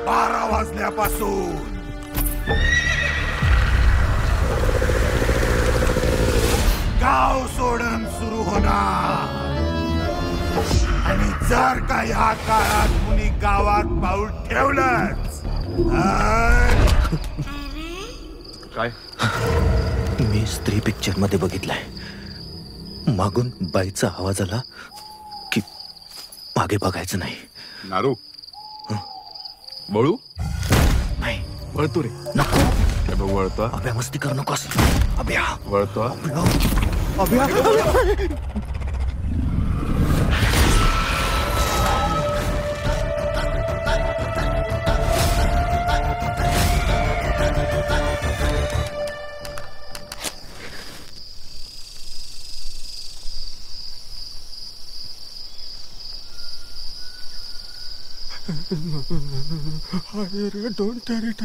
12 वाजल्यापासून गाव सोडून सुरू होणार आणि जर का ह्या काळात कुणी गावात पाऊल ठेवलंच काय मी स्त्री पिक्चर मध्ये बघितलंय. मागून बाईचा आवाज आला की मागे बघायचं नाही. नारू बळू नाही वळतो रे. नको वळतो. अभ्या मस्ती करू नकोस. अभ्या वळतो. अभ्या Don't tell it,